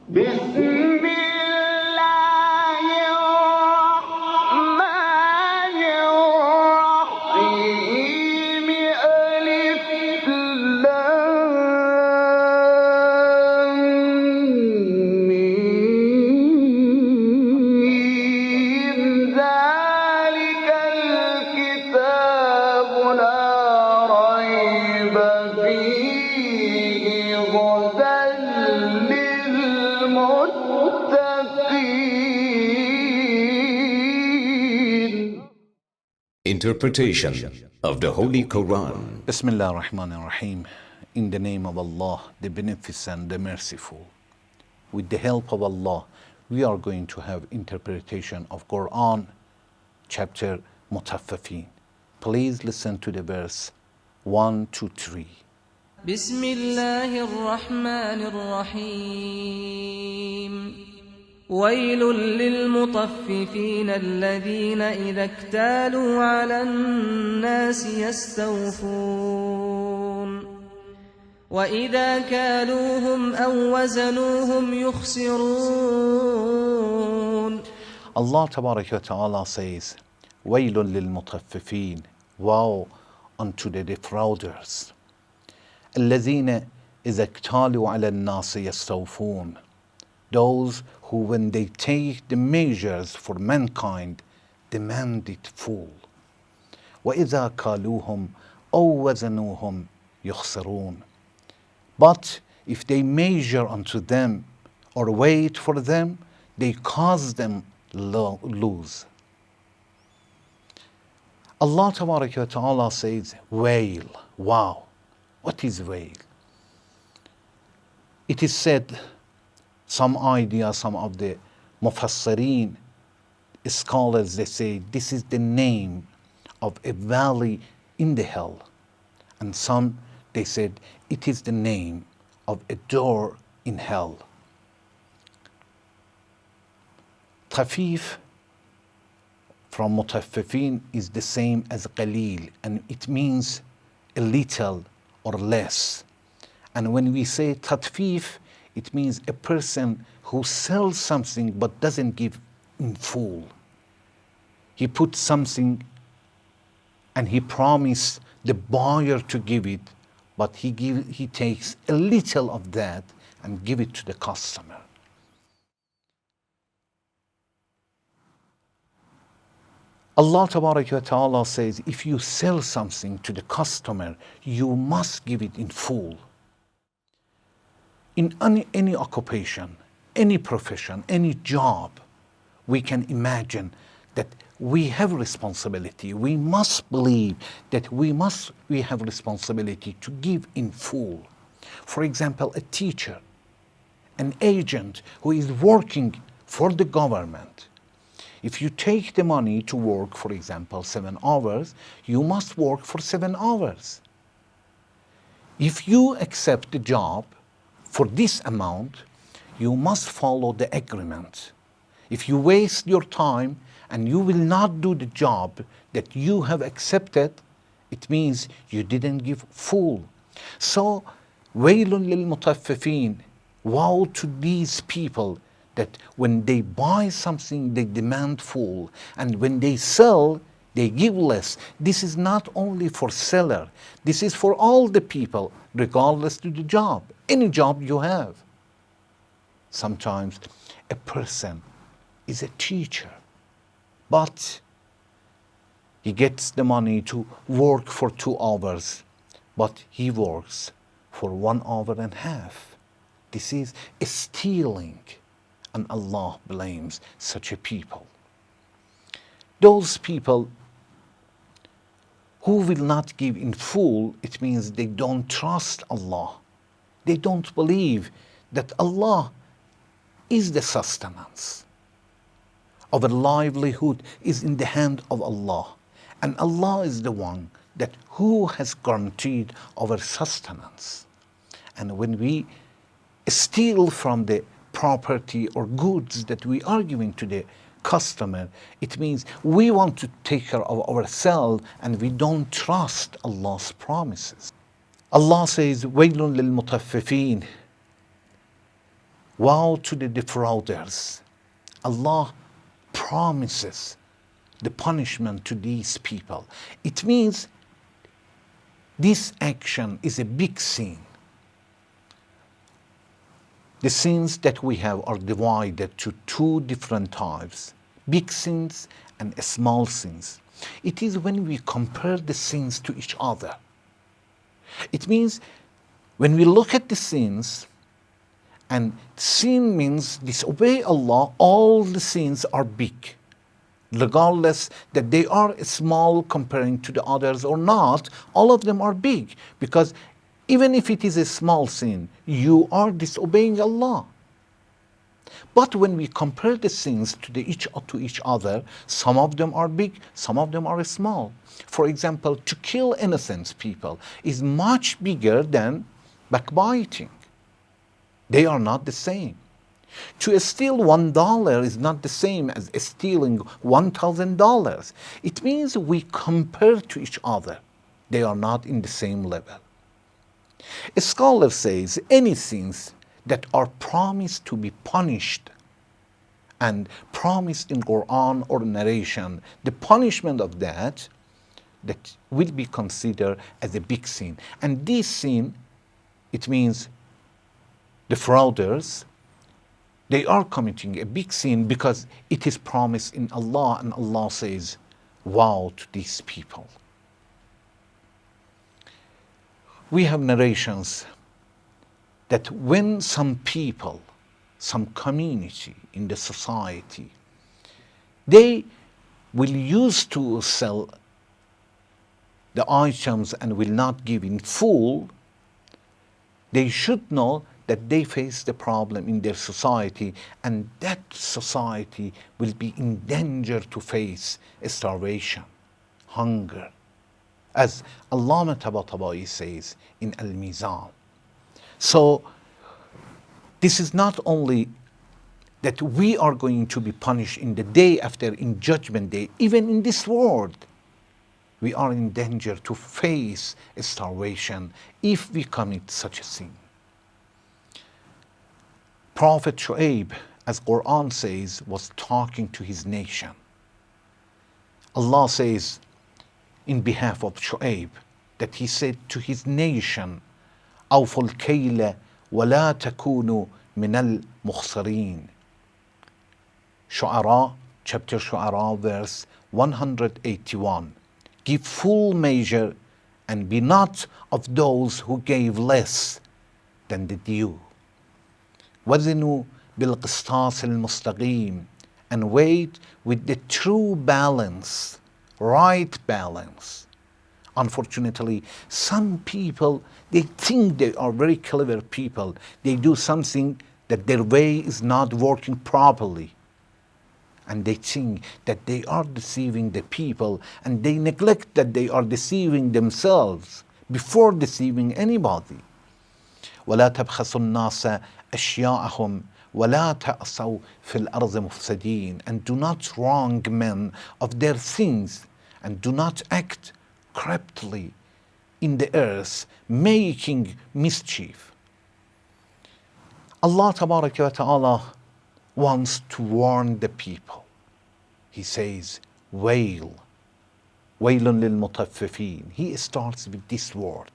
بسم الله الرحمن الرحيم ألف لام ميم ذلك الكتاب لا ريب فيه هدى للمتقين. Interpretation of the Holy Quran. Bismillah ar-Rahman ar-Rahim. In the name of Allah, the Beneficent, the Merciful. With the help of Allah, we are going to have interpretation of Quran, chapter Mutaffifin. Please listen to the verse 1 to 3. بسم الله الرحمن الرحيم ويل للمطففين الذين إذا اكتالوا على الناس يستوفون وإذا كالوهم أو وزنوهم يخسرون. Allah Tabaraka wa Ta'ala says, وَيْلٌ لِلْمُطَفِّفِينَ, woe unto the defrauders. الَّذِينَ إِذَا اكْتَالُوا عَلَى النَّاسِ يَسْتَوْفُونَ, those who when they take the measures for mankind demand it full. وَإِذَا كَالُوهُمْ أَوْ وَزَنُوهُمْ يُخْسِرُونَ, but if they measure unto them or wait for them, they cause them lose. Allah Tabaraka wa Ta'ala says, wail, wow. What is wail? It is said, some of the Mufassirin, scholars, they say this is the name of a valley in the hell. And some, they said, it is the name of a door in hell. Tafif from Mutaffifin is the same as qalil, and it means a little or less. And when we say tatfif, it means a person who sells something but doesn't give in full. He puts something and he promised the buyer to give it, but he takes a little of that and give it to the customer. Allah Tabaraka wa Ta'ala says, if you sell something to the customer, you must give it in full. In any occupation, any profession, any job, we can imagine that we have responsibility. We must believe that we have responsibility to give in full. For example, a teacher, an agent who is working for the government. If you take the money to work, for example, 7 hours, you must work for 7 hours. If you accept the job for this amount, you must follow the agreement. If you waste your time and you will not do the job that you have accepted, it means you didn't give full. So, وَيْلٌ لِلْمُطَفِّفِينَ, woe to these people that when they buy something, they demand full, and when they sell, they give less. This is not only for seller, this is for all the people, regardless to the job, any job you have. Sometimes a person is a teacher, but he gets the money to work for 2 hours, but he works for 1 hour and a half. This is stealing. And Allah blames such a people. Those people who will not give in full, it means they don't trust Allah. They don't believe that Allah is the sustenance. Our livelihood is in the hand of Allah. And Allah is the one that who has guaranteed our sustenance. And when we steal from the property or goods that we are giving to the customer, it means we want to take care of ourselves and we don't trust Allah's promises. Allah says, وَيْلٌ لِلْمُطَفِّفِينَ, Woe to the defrauders. Allah promises the punishment to these people. It means this action is a big sin. The sins that we have are divided to two different types, big sins and small sins. It is when we compare the sins to each other. It means when we look at the sins, and sin means disobey Allah, all the sins are big. Regardless that they are small comparing to the others or not, all of them are big. Because even if it is a small sin, you are disobeying Allah. But when we compare the sins to each other, some of them are big, some of them are small. For example, to kill innocent people is much bigger than backbiting. They are not the same. To steal $1 is not the same as stealing $1,000. It means we compare to each other. They are not in the same level. A scholar says any sins that are promised to be punished and promised in Quran or narration, the punishment of that will be considered as a big sin. And this sin, it means the frauders, they are committing a big sin because it is promised in Allah, and Allah says, woe to these people. We have narrations that when some people, some community in the society, they will used to sell the items and will not give in full, they should know that they face the problem in their society, and that society will be in danger to face starvation, hunger. As Allama Tabatabai says in Al-Mizan. So this is not only that we are going to be punished in the day after, in Judgment Day, even in this world, we are in danger to face starvation if we commit such a sin. Prophet Shu'aib, as Quran says, was talking to his nation. Allah says in behalf of Shu'aib that he said to his nation, أوفوا الكيل ولا تكونوا من المخسرين. Shu'ara, chapter Shu'ara, verse 181. Give full measure and be not of those who gave less than the due. وزنوا بالقسطاس المستقيم, and wait with the true balance, right balance. Unfortunately, some people, they think they are very clever people. They do something that their way is not working properly. And they think that they are deceiving the people, and they neglect that they are deceiving themselves before deceiving anybody. ولا تبخسوا الناس أشياءهم ولا تأسوا في الأرض مفسدين. And do not wrong men of their things, and do not act corruptly in the earth, making mischief. Allah Tabaraka wa Ta'ala wants to warn the people. He says, wail, wailun lil mutaffifin. He starts with this word.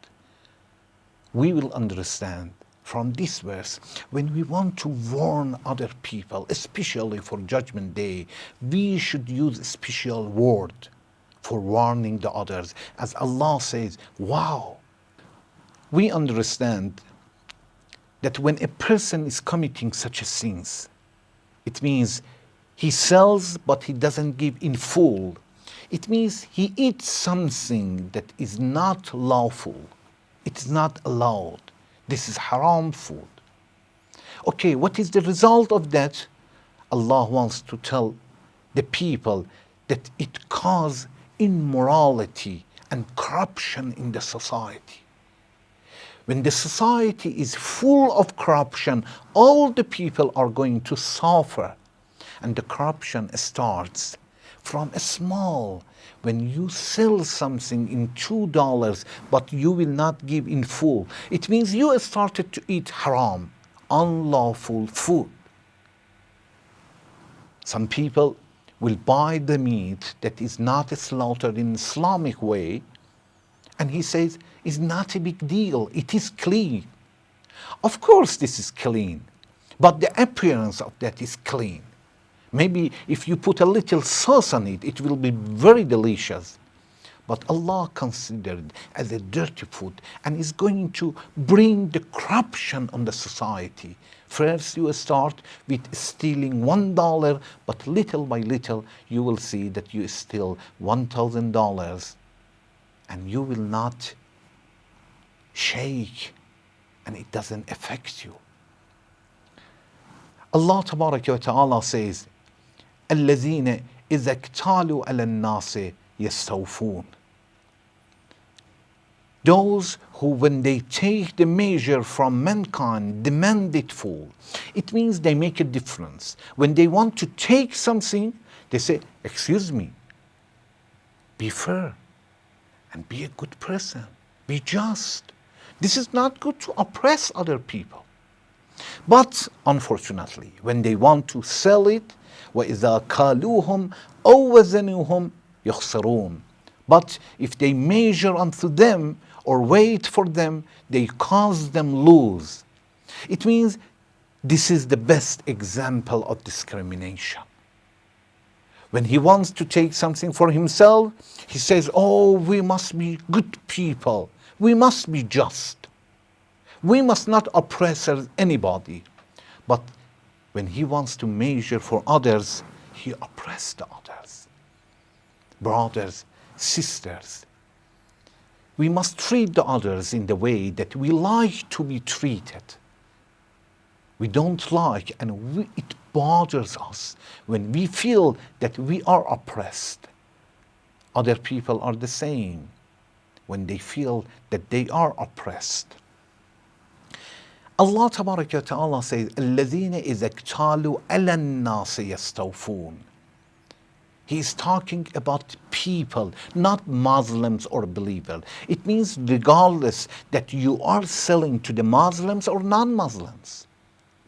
We will understand from this verse, when we want to warn other people, especially for Judgment Day, we should use a special word for warning the others. As Allah says, wow. We understand that when a person is committing such a sins, it means he sells but he doesn't give in full. It means he eats something that is not lawful. It's not allowed. This is haram food. Okay, what is the result of that? Allah wants to tell the people that it causes immorality and corruption in the society. When the society is full of corruption, all the people are going to suffer. And the corruption starts from a small. When you sell something in $2, but you will not give in full, it means you started to eat haram. unlawful food. Some people will buy the meat that is not slaughtered in Islamic way, and he says it's not a big deal, it is clean. Of course this is clean, but the appearance of that is clean. Maybe if you put a little sauce on it, it will be very delicious. But Allah considered it as a dirty food and is going to bring the corruption on the society. First you start with stealing $1, but little by little you will see that you steal $1,000 and you will not shake and it doesn't affect you. Allah Tabaraka wa Ta'ala says, الَّذِينَ إِذَا اكْتَالُوا عَلَى النَّاسِ يَسْتَوْفُونَ. Those who, when they take the measure from mankind, demand it full. It means they make a difference. When they want to take something, they say, excuse me, be fair and be a good person, be just. This is not good to oppress other people. But unfortunately, when they want to sell it, وَإِذَا كَالُوهُمْ أَوْ وَزَنُوهُمْ يُخْسَرُونَ. But if they measure unto them or wait for them, they cause them lose. It means this is the best example of discrimination. When he wants to take something for himself, he says, oh, we must be good people. We must be just. We must not oppress anybody. But when he wants to measure for others, he oppresses the others. Brothers, sisters, we must treat the others in the way that we like to be treated. We don't like, and it bothers us when we feel that we are oppressed. Other people are the same when they feel that they are oppressed. Allah Tabaraka wa Ta'ala says, الَّذِينَ إِذَا اكْتَالُوا عَلَى النَّاسِ يَسْتَوْفُونَ. He is talking about people, not Muslims or believers. It means regardless that you are selling to the Muslims or non-Muslims,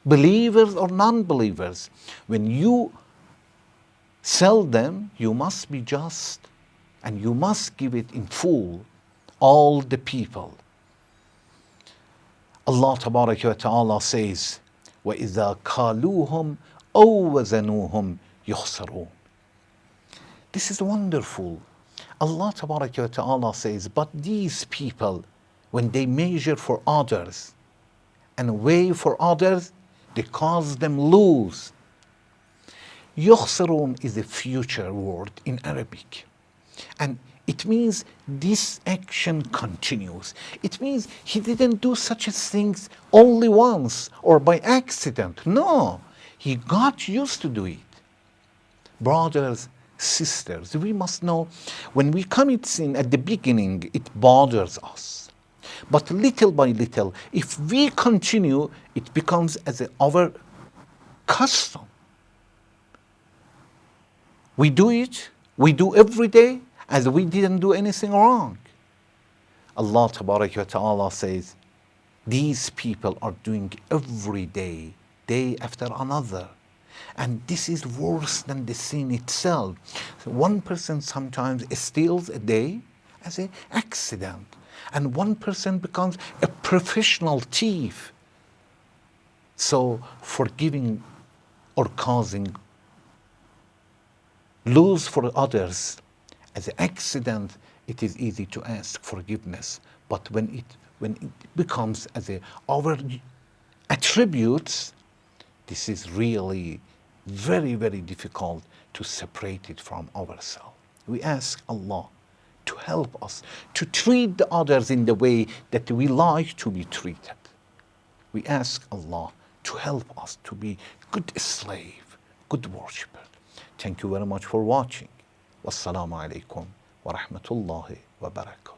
believers or non-believers, when you sell them, you must be just and you must give it in full, all the people. Allah Tabaraka wa Ta'ala says, وَإِذَا كَالُوهُمْ أَوْ وَزَنُوهُمْ يُخْسَرُونَ. This is wonderful. Allah Tabaraka wa Ta'ala says, but these people, when they measure for others and weigh for others, they cause them lose. يُخْسَرُونَ is a future word in Arabic. And it means this action continues. It means he didn't do such things only once or by accident. No, he got used to do it. Brothers, sisters, we must know when we commit sin at the beginning, it bothers us. But little by little, if we continue, it becomes as our custom. We do it, we do every day, as we didn't do anything wrong. Allah Tabaraka wa Ta'ala says, these people are doing every day, day after another. And this is worse than the sin itself. So one person sometimes steals a day as an accident. And one person becomes a professional thief. So forgiving or causing lose for others as an accident, it is easy to ask forgiveness. But when it becomes as our attributes, this is really very, very difficult to separate it from ourselves. We ask Allah to help us to treat the others in the way that we like to be treated. We ask Allah to help us to be good slave, good worshipper. Thank you very much for watching. Wassalamu alaikum wa rahmatullahi wa barakatuh.